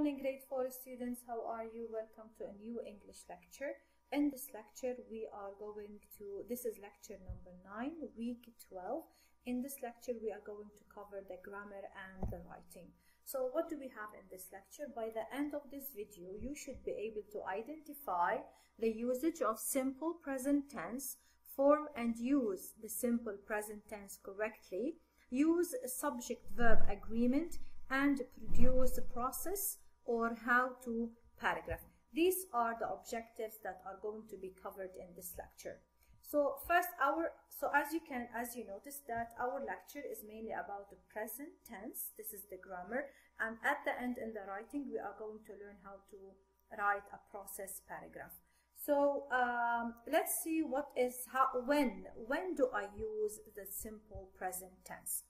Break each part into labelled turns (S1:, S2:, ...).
S1: morning, grade 4 students. How are you? Welcome to a new English lecture. In this lecture, this is lecture number 9, week 12. In this lecture, we are going to cover the grammar and the writing. So what do we have in this lecture? By the end of this video, you should be able to identify the usage of simple present tense, form and use the simple present tense correctly, use subject-verb agreement, and produce process or how-to paragraph. These are the objectives that are going to be covered in this lecture. So first, as you notice that our lecture is mainly about the present tense. This is the grammar, and at the end in the writing, we are going to learn how to write a process paragraph. So let's see when do I use the simple present tense?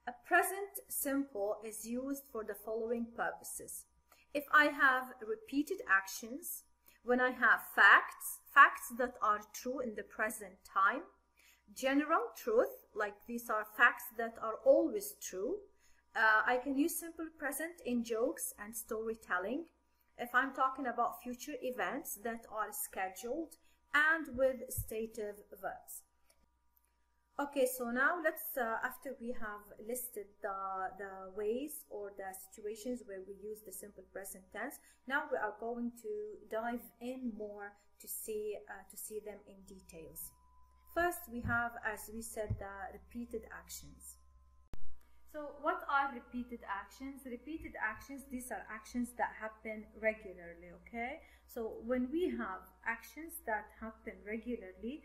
S1: A present simple is used for the following purposes. If I have repeated actions, when I have facts that are true in the present time, general truth, like these are facts that are always true. I can use simple present in jokes and storytelling. If I'm talking about future events that are scheduled, and with stative verbs. Okay, so now let's, after we have listed the ways or the situations where we use the simple present tense, now we are going to dive in more to see them in details. First, we have, as we said, the repeated actions. So what are repeated actions? Repeated actions, these are actions that happen regularly, okay? So when we have actions that happen regularly,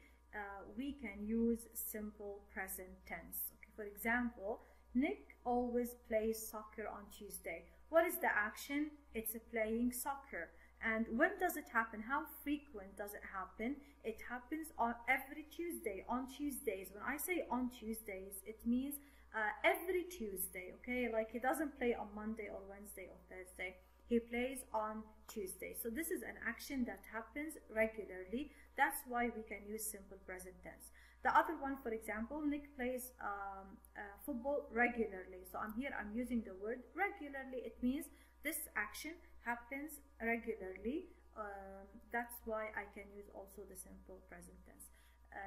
S1: we can use simple present tense. Okay, for example, Nick always plays soccer on Tuesday. What is the action? It's playing soccer. And when does it happen? How frequent does it happen? It happens on every Tuesday, on Tuesdays. When I say on Tuesdays, it means every Tuesday, okay? Like he doesn't play on Monday or Wednesday or Thursday. He plays on Tuesday. So this is an action that happens regularly. That's why we can use simple present tense. The other one, for example, Nick plays football regularly. So I'm using the word regularly. It means this action happens regularly. That's why I can use also the simple present tense.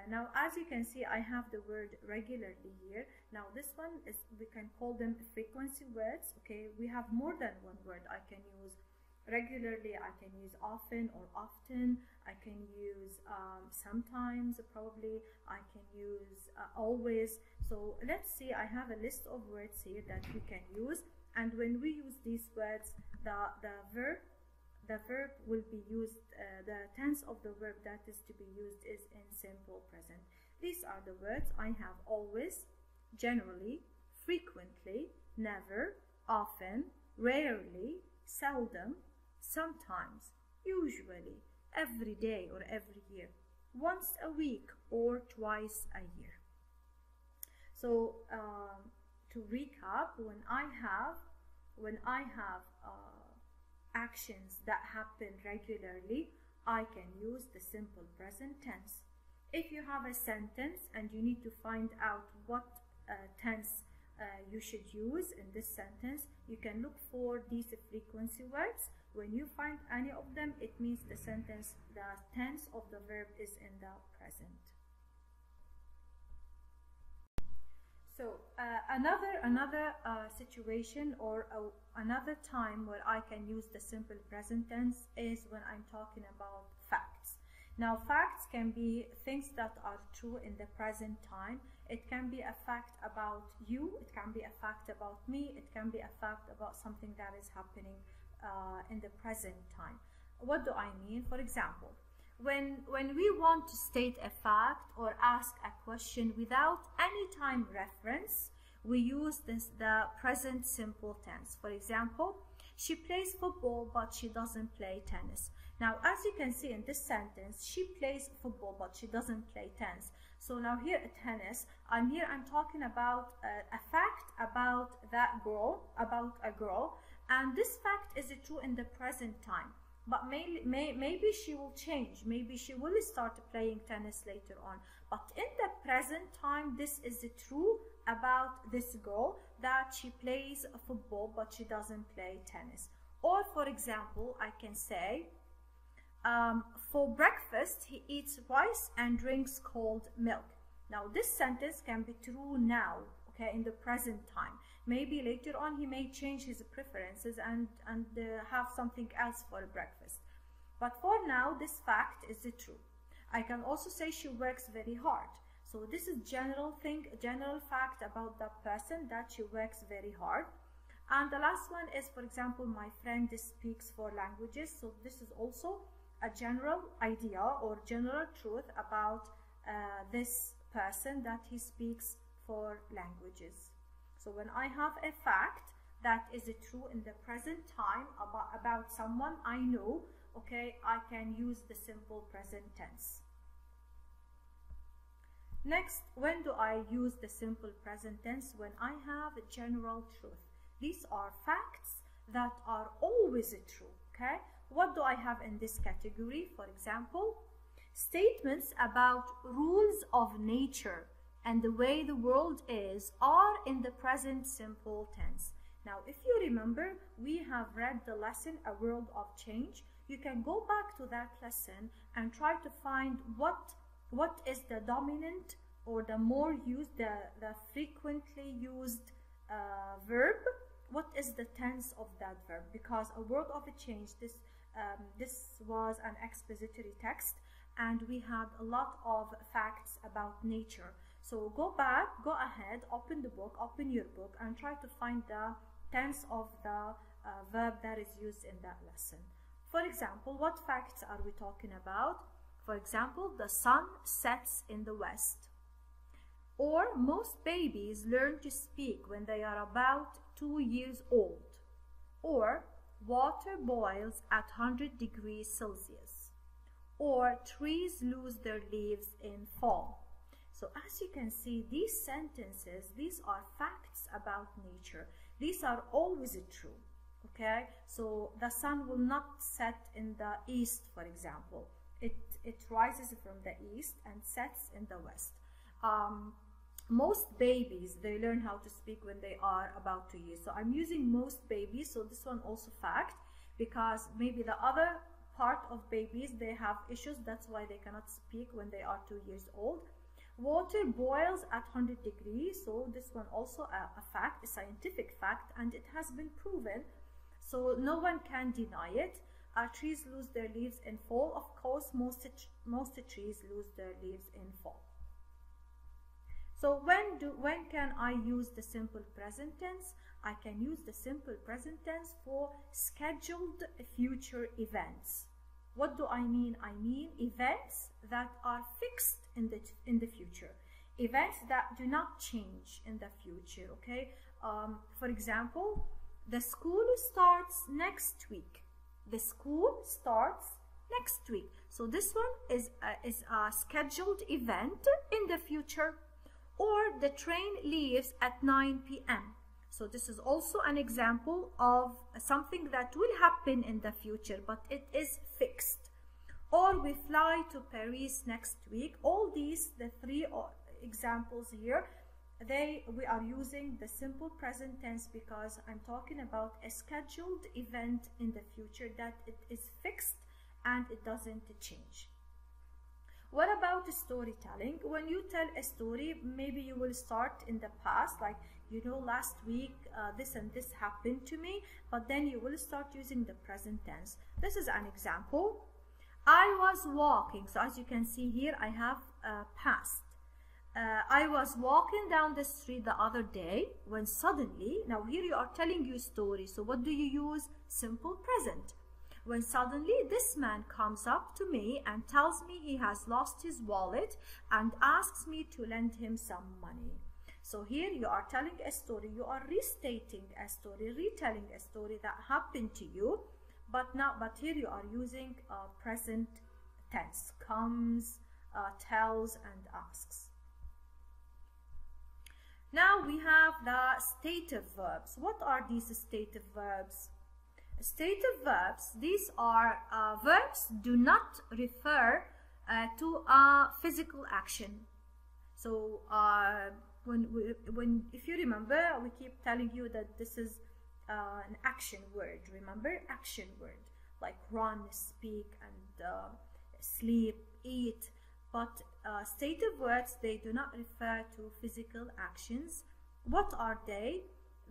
S1: Now, as you can see, I have the word regularly here. Now, this one is, we can call them frequency words. Okay, we have more than one word. I can use regularly, I can use often or often, I can use sometimes, probably, I can use always. So let's see, I have a list of words here that we can use, and when we use these words, the verb will be used, the tense of the verb that is to be used is in simple present. These are the words. I have always, generally, frequently, never, often, rarely, seldom, sometimes, usually, every day or every year, once a week or twice a year. So to recap, when I have actions that happen regularly, I can use the simple present tense. If you have a sentence and you need to find out what tense you should use in this sentence, you can look for these frequency words. When you find any of them, it means the tense of the verb is in the present. So another situation or another time where I can use the simple present tense is when I'm talking about facts. Now, facts can be things that are true in the present time. It can be a fact about you, it can be a fact about me, it can be a fact about something that is happening in the present time. What do I mean? For example, when we want to state a fact or ask a question without any time reference, we use the present simple tense. For example, she plays football but she doesn't play tennis. Now, as you can see in this sentence, she plays football but she doesn't play tennis. So now here at tennis, I'm talking about a fact about about a girl, and this fact is true in the present time. But maybe she will change. Maybe she will start playing tennis later on. But in the present time, this is true about this girl, that she plays football but she doesn't play tennis. Or for example, I can say, for breakfast he eats rice and drinks cold milk. Now this sentence can be true now, okay, in the present time. Maybe later on he may change his preferences and have something else for breakfast. But for now, this fact is true. I can also say she works very hard. So this is general fact about that person, that she works very hard. And the last one is, for example, my friend speaks 4 languages. So this is also a general idea or general truth about this person, that he speaks 4 languages. So when I have a fact that is true in the present time about someone I know, okay, I can use the simple present tense. Next, when do I use the simple present tense? When I have a general truth. These are facts that are always true, okay? What do I have in this category? For example, statements about rules of nature and the way the world is are in the present simple tense. Now, if you remember, we have read the lesson, A World of Change. You can go back to that lesson and try to find what is the dominant or the more used, the frequently used verb. What is the tense of that verb? Because A World of Change, this was an expository text, and we had a lot of facts about nature. So go ahead, open the book, open your book, and try to find the tense of the verb that is used in that lesson. For example, what facts are we talking about? For example, the sun sets in the west. Or most babies learn to speak when they are about 2 years old. Or water boils at 100 degrees Celsius. Or trees lose their leaves in fall. So as you can see, these sentences, these are facts about nature. These are always true, okay? So the sun will not set in the east, for example. It rises from the east and sets in the west. Most babies, they learn how to speak when they are about 2 years. So I'm using most babies, so this one also fact, because maybe the other part of babies, they have issues, that's why they cannot speak when they are 2 years old. Water boils at 100 degrees, so this one also a fact, a scientific fact, and it has been proven, so no one can deny it. Trees lose their leaves in fall. Of course, most trees lose their leaves in fall. So when can I use the simple present tense? I can use the simple present tense for scheduled future events. What do I mean? I mean events that are fixed in the future, events that do not change in the future, okay? For example, the school starts next week. The school starts next week. So this one is a scheduled event in the future. Or the train leaves at 9 p.m. So this is also an example of something that will happen in the future, but it is fixed. Or we fly to Paris next week. All these, the 3 examples here, we are using the simple present tense because I'm talking about a scheduled event in the future that it is fixed and it doesn't change. What about storytelling? When you tell a story, maybe you will start in the past, like, you know, last week this and this happened to me, but then you will start using the present tense. This is an example. I was walking, so as you can see here, I have past. I was walking down the street the other day when suddenly, now here you are telling you a story, so what do you use? Simple present. When suddenly this man comes up to me and tells me he has lost his wallet and asks me to lend him some money. So here you are telling a story, you are restating a story, retelling a story that happened to you, but here you are using present tense, comes, tells, and asks. Now we have the stative verbs. What are these stative verbs? Stative verbs, these are verbs do not refer to a physical action. So if you remember, we keep telling you that this is an action word. Remember, action word like run, speak, and sleep, eat. But stative words, they do not refer to physical actions. What are they?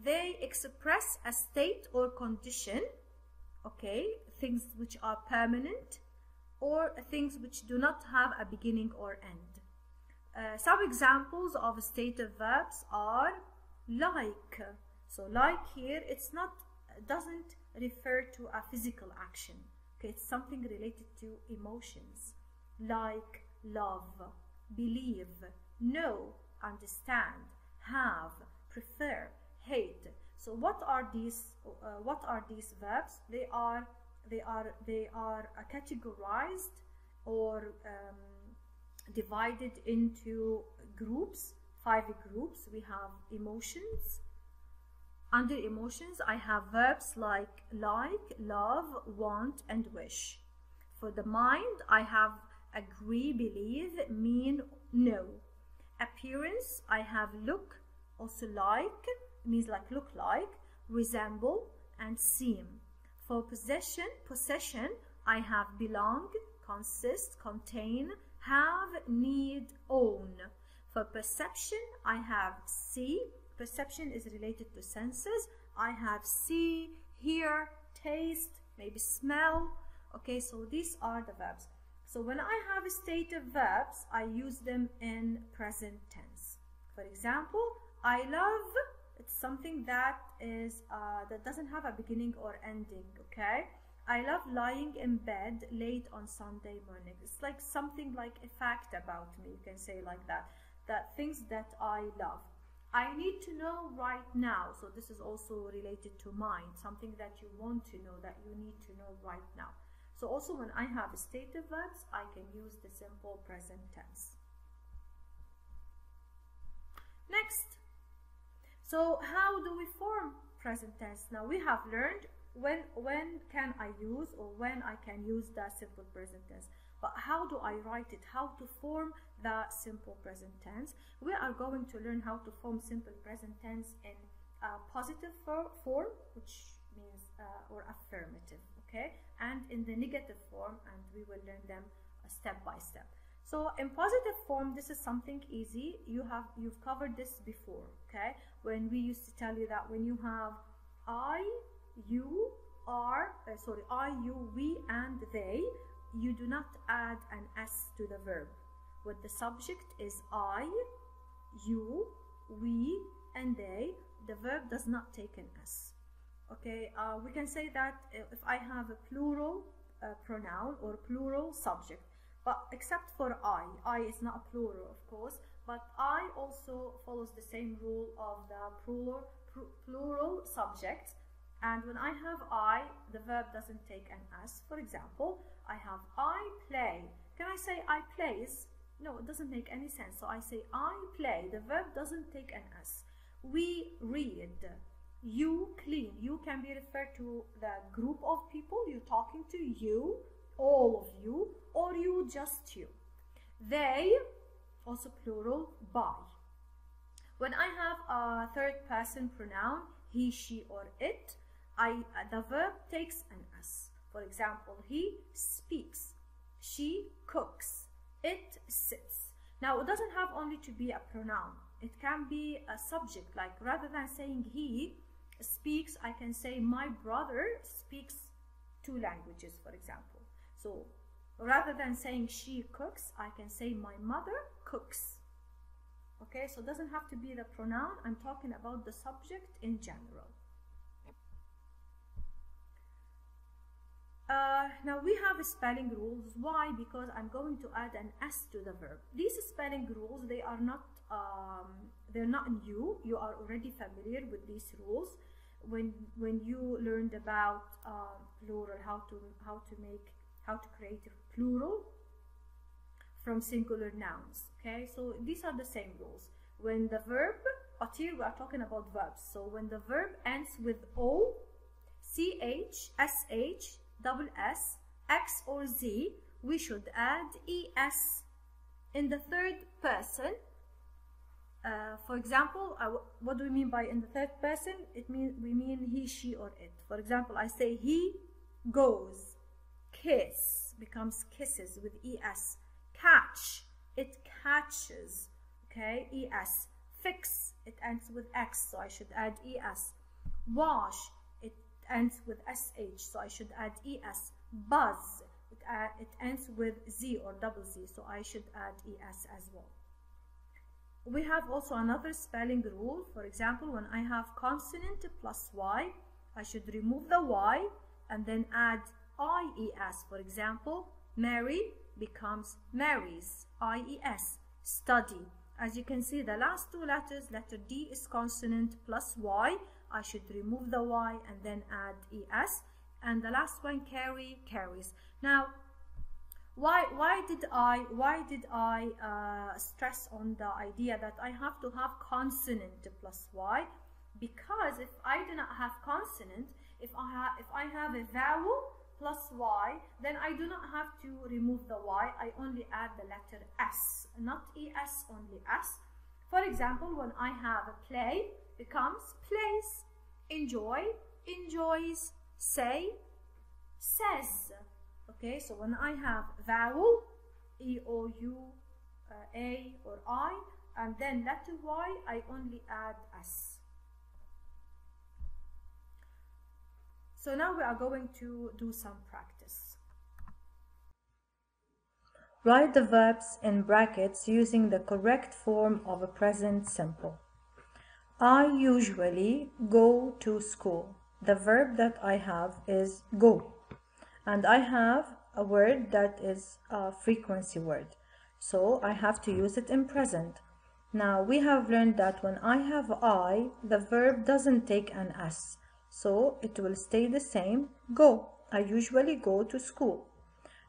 S1: They express a state or condition, okay, things which are permanent, or things which do not have a beginning or end. Some examples of stative verbs are like. So like here, doesn't refer to a physical action. Okay, it's something related to emotions. Like, love, believe, know, understand, have, prefer, hate. So what are these verbs? They are categorized or divided into groups, 5 groups. We have emotions. Under emotions, I have verbs like, love, want, and wish. For the mind, I have agree, believe, mean, know. Appearance, I have look, also like, means like look like, resemble, and seem. For possession, I have belong, consist, contain, have, need, own. For perception, I have see. Perception is related to senses. I have see, hear, taste, maybe smell. Okay, so these are the verbs. So when I have stative verbs, I use them in present tense. For example, I love, it's something that is that doesn't have a beginning or ending. Okay, I love lying in bed late on Sunday morning. It's like something like a fact about me. You can say like that. That things that I love. I need to know right now. So this is also related to mind. Something that you want to know, that you need to know right now. So also when I have stative verbs, I can use the simple present tense. Next. So how do we form present tense? Now we have learned when can I use, or when I can use the simple present tense. But how do I write it? How to form the simple present tense? We are going to learn how to form simple present tense in positive form, which means or affirmative, okay? And in the negative form, and we will learn them step by step. So in positive form, this is something easy. You've covered this before, okay? When we used to tell you that when you have I, you, we, and they, you do not add an S to the verb. When the subject is I, you, we, and they, the verb does not take an S. Okay, we can say that if I have a plural pronoun or plural subject, but except for I is not a plural, of course, but I also follows the same rule of the plural subject. And when I have I, the verb doesn't take an S. For example, I have I play. Can I say I plays? No, it doesn't make any sense. So I say I play. The verb doesn't take an S. We read. You clean. You can be referred to the group of people you're talking to, you, all of you, or you, just you. They, also plural, buy. When I have a third person pronoun, he, she, or it, the verb takes an S. For example, he speaks, she cooks, it sits. Now, it doesn't have only to be a pronoun. It can be a subject, like rather than saying he speaks, I can say my brother speaks 2 languages, for example. So rather than saying she cooks, I can say my mother cooks. Okay, so it doesn't have to be the pronoun. I'm talking about the subject in general. Now we have spelling rules. Why? Because I'm going to add an S to the verb. These spelling rules, they are not they're not new. You are already familiar with these rules when you learned about plural, how to create a plural from singular nouns. Okay, so these are the same rules. When the verb, but here we are talking about verbs. So when the verb ends with O, CH, SH, double S, X or Z, we should add ES. In the third person, For example, what do we mean by in the third person? We mean he, she, or it. For example, I say he goes. Kiss becomes kisses with es. Catch, it catches. Okay, es. Fix, it ends with x, so I should add es. Wash, it ends with sh, so I should add es. Buzz, it ends with z or double z, so I should add es as well. We have also another spelling rule. For example, when I have consonant plus y, I should remove the y and then add ies. For example, Mary becomes marries, ies. Study. As you can see, the last two letters, letter D is consonant plus y. I should remove the y and then add es. And the last one, carry, carries. Now, why did I stress on the idea that I have to have consonant plus y? Because if I do not have consonant, if I have a vowel plus y, then I do not have to remove the y. I only add the letter s, not es, only s. For example, when I have a play, becomes plays. Enjoy, enjoys. Say, says. Okay, so when I have vowel, e, o, u, a, or I, and then letter y, I only add s. So now we are going to do some practice.
S2: Write the verbs in brackets using the correct form of a present simple. I usually go to school. The verb that I have is go. And I have a word that is a frequency word, so I have to use it in present. Now we have learned that when I have I, the verb doesn't take an s, so it will stay the same, go. I usually go to school.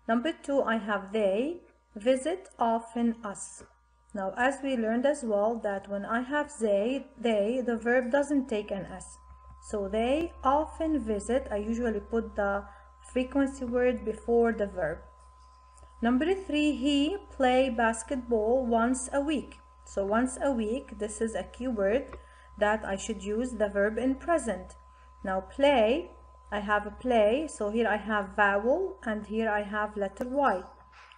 S2: Number 2, I have they visit often us. Now as we learned as well that when I have they, the verb doesn't take an s, so they often visit. I usually put the frequency word before the verb. Number 3, he play basketball once a week. So once a week, this is a keyword that I should use the verb in present. Now play, I have a play, so here I have vowel and here I have letter y.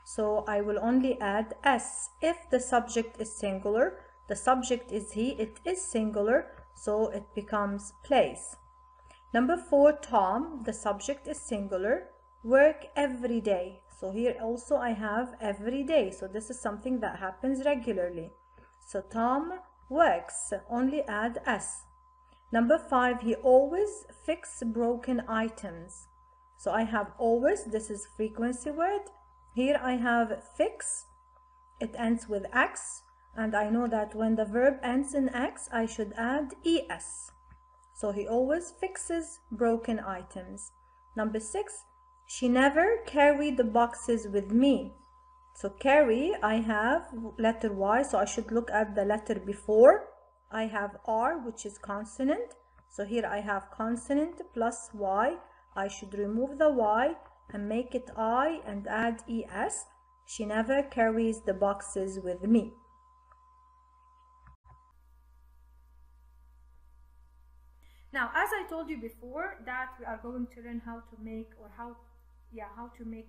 S2: So I will only add s. If the subject is singular, the subject is he, it is singular, so it becomes plays. Number 4, Tom, the subject is singular, work every day. So here also I have every day. So this is something that happens regularly. So Tom works, only add s. Number 5, he always fix broken items. So I have always, this is frequency word. Here I have fix, it ends with x. And I know that when the verb ends in x, I should add es. So he always fixes broken items. Number 6, she never carried the boxes with me. So carry, I have letter y, so I should look at the letter before. I have r, which is consonant. So here I have consonant plus y. I should remove the y and make it I and add es. She never carries the boxes with me.
S1: Now, as I told you before, that we are going to learn how to make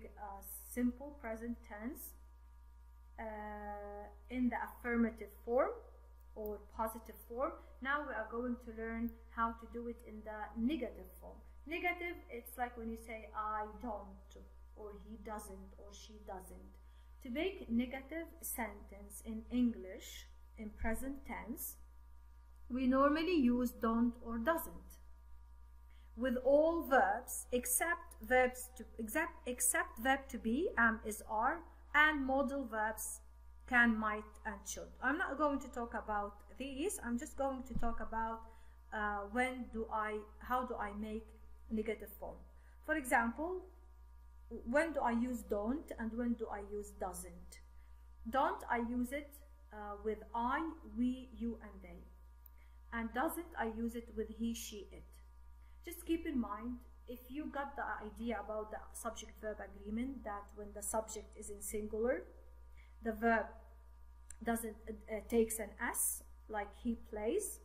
S1: a simple present tense in the affirmative form or positive form. Now we are going to learn how to do it in the negative form. Negative, it's like when you say I don't, or he doesn't, or she doesn't. To make negative sentence in English in present tense, we normally use don't or doesn't with all verbs except verb to be, am, is, are, and modal verbs can, might, and should. I'm not going to talk about these. I'm just going to talk about how do I make negative form. For example, when do I use don't and when do I use doesn't? Don't, I use it with I, we, you, and they. And doesn't, I use it with he, she, it. Just keep in mind, if you got the idea about the subject-verb agreement, that when the subject is in singular, the verb takes an s, like he plays,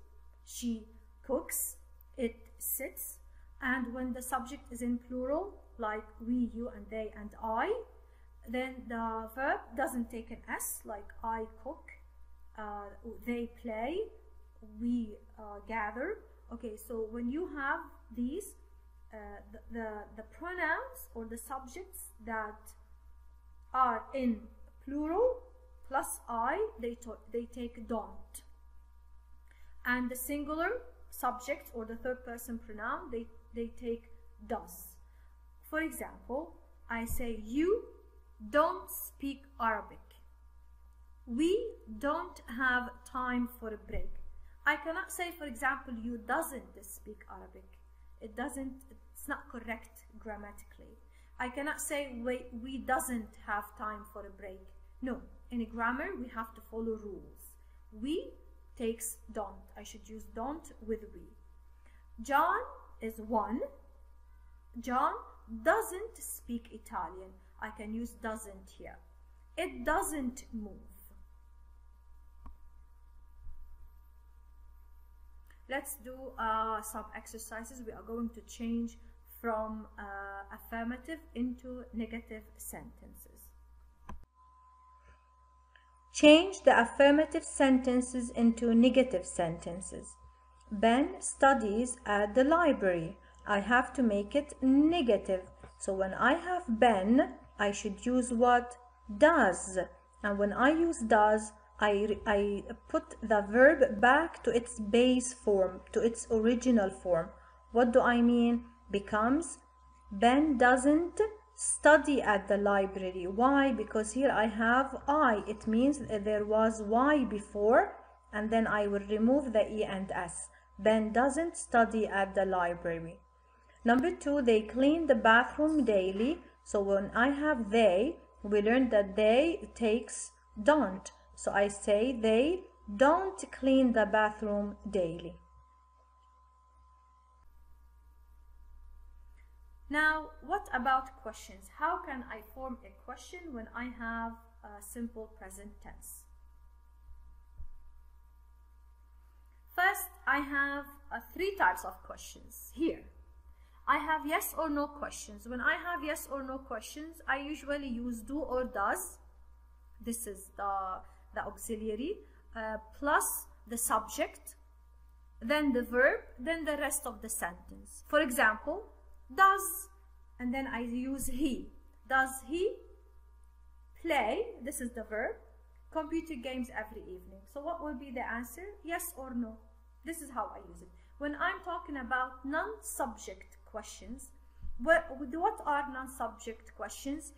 S1: she cooks, it sits. And when the subject is in plural, like we, you, and they, and I, then the verb doesn't take an S, like I cook, they play, we gather. Okay, so when you have these, the pronouns or the subjects that are in plural plus I, they take don't. And the singular subject or the third person pronoun, they take does. For example, I say you don't speak Arabic. We don't have time for a break. I cannot say, for example, you doesn't speak Arabic. It's not correct grammatically. I cannot say we doesn't have time for a break. No, in a grammar we have to follow rules. We takes don't. I should use don't with we. John is one. John doesn't speak Italian. I can use doesn't here. It doesn't move. Let's do some exercises. We are going to change from affirmative into negative sentences.
S2: Change the affirmative sentences into negative sentences. Ben studies at the library. I have to make it negative. So when I have Ben, I should use what? Does. And when I use does, I put the verb back to its base form, to its original form. What do I mean? Becomes Ben doesn't study at the library. Why? Because here I have I. It means there was Y before, and then I will remove the E and S. Ben doesn't study at the library. Number 2, they clean the bathroom daily. So when I have they, we learned that they takes don't. So I say they don't clean the bathroom daily.
S1: Now, what about questions? How can I form a question when I have a simple present tense? First, I have 3 types of questions here. I have yes or no questions. When I have yes or no questions, I usually use do or does. This is the auxiliary, plus the subject, then the verb, then the rest of the sentence. For example, does, and then I use he. Does he play, this is the verb, computer games every evening? So what will be the answer? Yes or no. This is how I use it. When I'm talking about non-subject questions, what are non-subject questions?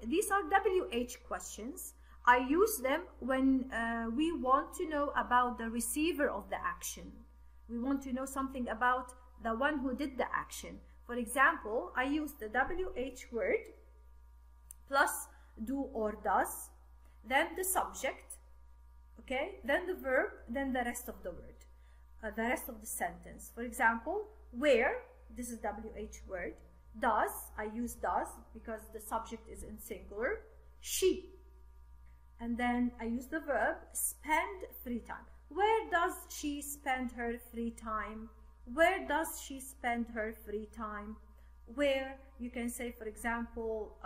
S1: These are WH questions. I use them when we want to know about the receiver of the action. We want to know something about the one who did the action. For example, I use the WH word plus do or does, then the subject, okay, then the verb, then the rest of the word, the rest of the sentence. For example, where, this is WH word. Does, I use does because the subject is in singular. She. And then I use the verb spend free time. Where does she spend her free time? Where does she spend her free time? Where, you can say, for example,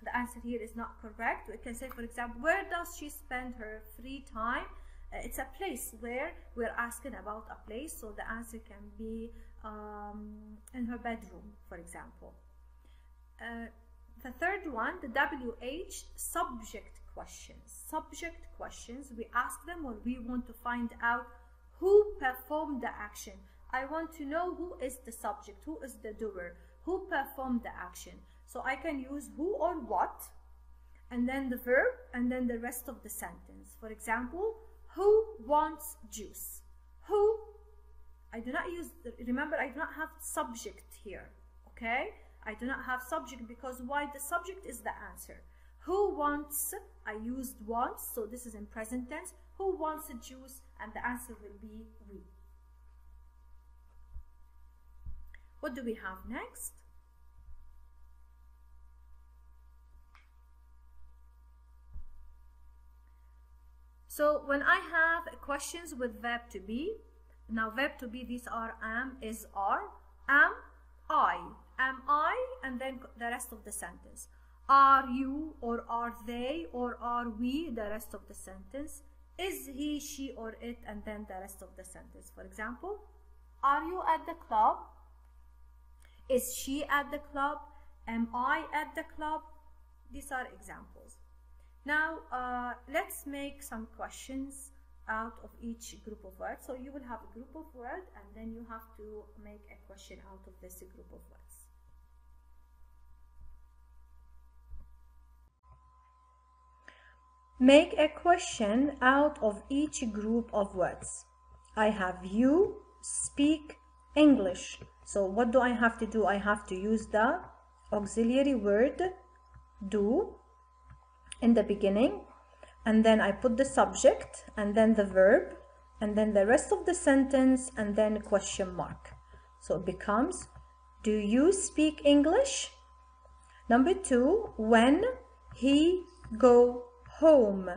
S1: the answer here is not correct. We can say, for example, where does she spend her free time? It's a place where we're asking about a place, so the answer can be in her bedroom, for example. The third one, the WH subject questions. Subject questions, we ask them when we want to find out who performed the action. I want to know who is the subject, who is the doer, who performed the action. So I can use who or what, and then the verb, and then the rest of the sentence. For example, who wants juice? Who? I do not use, remember, I do not have subject here, okay? I do not have subject because why? The subject is the answer. Who wants? I used wants, so this is in present tense. Who wants a juice? And the answer will be we. What do we have next? So when I have questions with verb to be, now verb to be, these are am, is, are. Am I, and then the rest of the sentence. Are you, or are they, or are we, the rest of the sentence. Is he, she, or it, and then the rest of the sentence. For example, are you at the club? Is she at the club? Am I at the club? These are examples. Now let's make some questions out of each group of words. So you will have a group of words, and then you have to make a question out of this group of words.
S2: Make a question out of each group of words. I have you speak English. So what do I have to do? I have to use the auxiliary word do in the beginning, and then I put the subject, and then the verb, and then the rest of the sentence, and then question mark. So it becomes, do you speak English? Number 2, when he go home.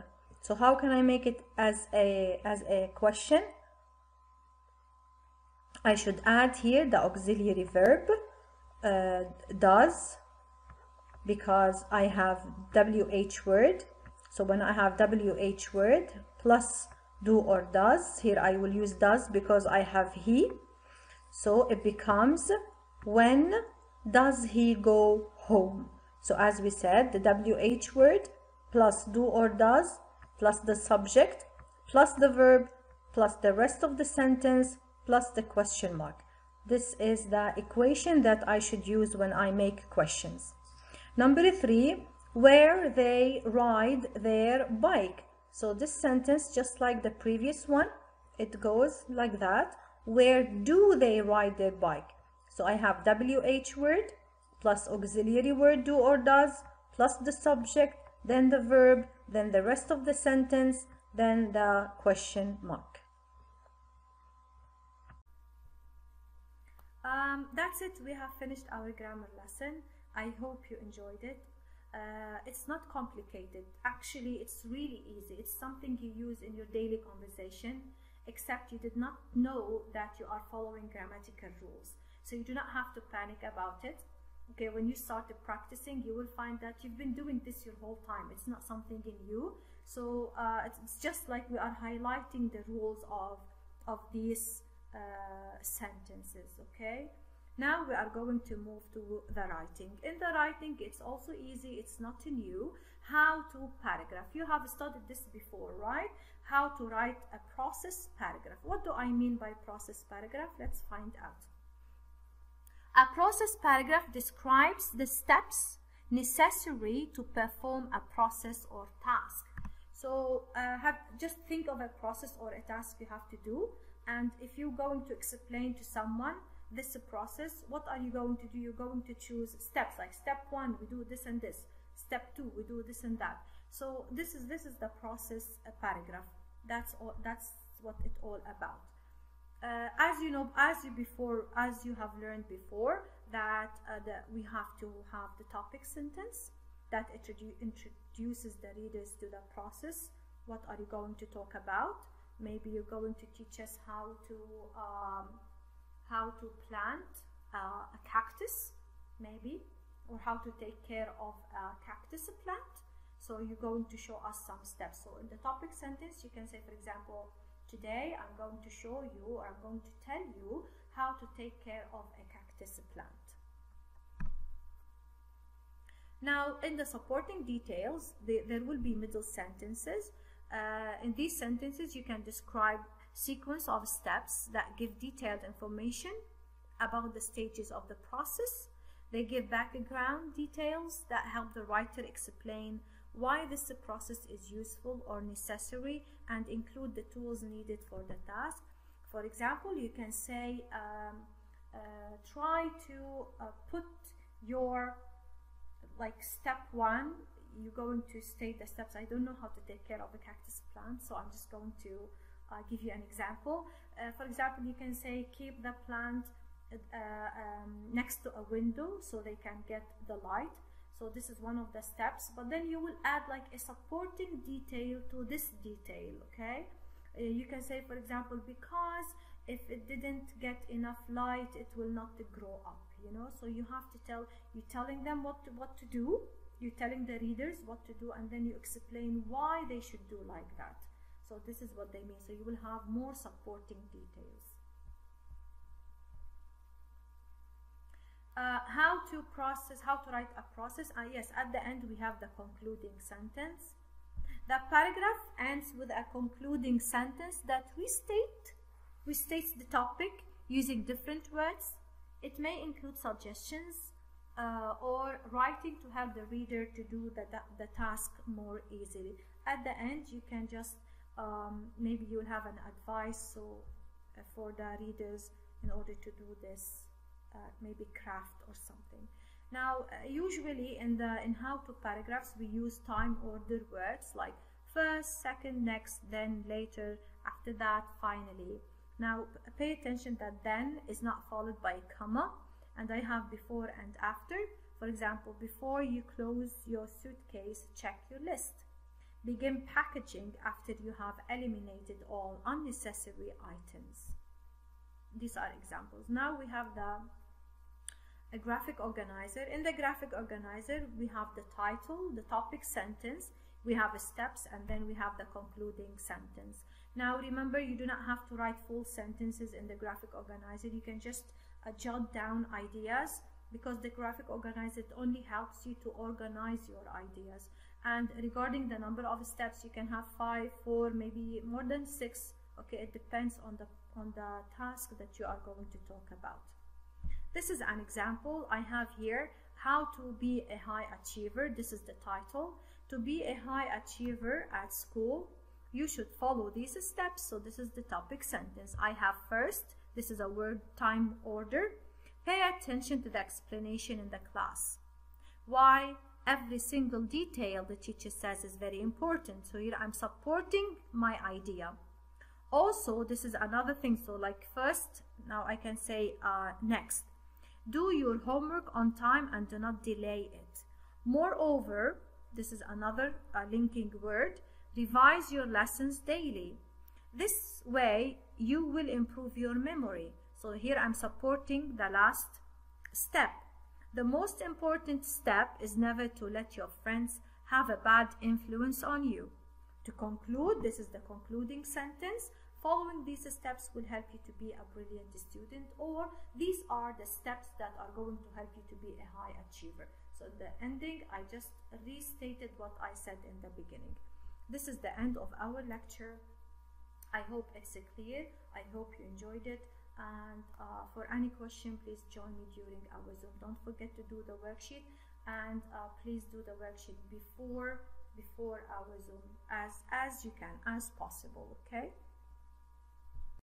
S2: So how can I make it as a question? I should add here the auxiliary verb does, because I have WH word. So when I have WH word plus do or does, here I will use does because I have he. So it becomes, when does he go home? So as we said, the WH word plus do or does plus the subject plus the verb plus the rest of the sentence plus the question mark. This is the equation that I should use when I make questions. Number 3, where they ride their bike. So this sentence, just like the previous one, it goes like that. Where do they ride their bike? So I have WH word plus auxiliary word do or does plus the subject, then the verb, then the rest of the sentence, then the question mark.
S1: That's it. We have finished our grammar lesson. I hope you enjoyed it. It's not complicated. Actually, it's really easy. It's something you use in your daily conversation, except you did not know that you are following grammatical rules. So you do not have to panic about it. Okay, when you start practicing, you will find that you've been doing this your whole time. It's not something in you. So it's just like we are highlighting the rules of these sentences. Okay, now we are going to move to the writing. In the writing, it's also easy. It's not new. How to paragraph. You have studied this before, right? How to write a process paragraph. What do I mean by process paragraph? Let's find out. A process paragraph describes the steps necessary to perform a process or task. So just think of a process or a task you have to do, and if you're going to explain to someone this process, what are you going to do? You're going to choose steps, like step 1 we do this and this, step 2 we do this and that. So this is the process paragraph. That's what it's all about. As you know, as you have learned before, that we have to have the topic sentence that introduces the readers to the process. What are you going to talk about? Maybe you're going to teach us how to plant a cactus, maybe, or how to take care of a cactus plant. So you're going to show us some steps. So in the topic sentence, you can say, for example, today I'm going to show you, or I'm going to tell you how to take care of a cactus plant. Now, in the supporting details, there will be middle sentences. In these sentences, you can describe sequence of steps that give detailed information about the stages of the process. They give background details that help the writer explain why this process is useful or necessary, and include the tools needed for the task. For example, you can say, try to put your, like, step 1, you're going to state the steps. I don't know how to take care of a cactus plant, so I'm just going to give you an example. For example, you can say, keep the plant next to a window so they can get the light. So this is one of the steps, but then you will add like a supporting detail to this detail, okay? You can say, for example, because if it didn't get enough light, it will not grow up, you know? So you have to you're telling them what to do, you're telling the readers what to do, and then you explain why they should do like that. So this is what they mean. So you will have more supporting details. How to write a process. Yes, at the end we have the concluding sentence. The paragraph ends with a concluding sentence that restates the topic using different words. It may include suggestions or writing to help the reader to do the task more easily. At the end, you can just maybe you will have an advice for the readers in order to do this. Maybe craft or something. Now, usually in how to paragraphs, we use time order words like first, second, next, then, later, after that, finally. Now, pay attention that then is not followed by a comma, and I have before and after. For example, before you close your suitcase, check your list. Begin packaging after you have eliminated all unnecessary items. These are examples. Now we have a graphic organizer. In the graphic organizer, we have the title, the topic sentence, we have the steps, and then we have the concluding sentence. Now remember, you do not have to write full sentences in the graphic organizer. You can just jot down ideas, because the graphic organizer only helps you to organize your ideas. And regarding the number of steps, you can have 5, 4, maybe more than 6. Okay, it depends on the task that you are going to talk about. This is an example I have here, how to be a high achiever. This is the title. To be a high achiever at school, you should follow these steps. So this is the topic sentence. I have first, this is a word time order. Pay attention to the explanation in the class. Why? Every single detail the teacher says is very important. So here I'm supporting my idea. Also, this is another thing. So like first, now I can say next. Do your homework on time and do not delay it. Moreover, this is another linking word. Revise your lessons daily. This way you will improve your memory. So here I'm supporting the last step. The most important step is never to let your friends have a bad influence on you. To conclude, this is the concluding sentence. Following these steps will help you to be a brilliant student, or these are the steps that are going to help you to be a high achiever. So in the ending, I just restated what I said in the beginning. This is the end of our lecture. I hope it's clear. I hope you enjoyed it. And for any question, please join me during our Zoom. Don't forget to do the worksheet, and please do the worksheet before our Zoom as you can, as possible, okay?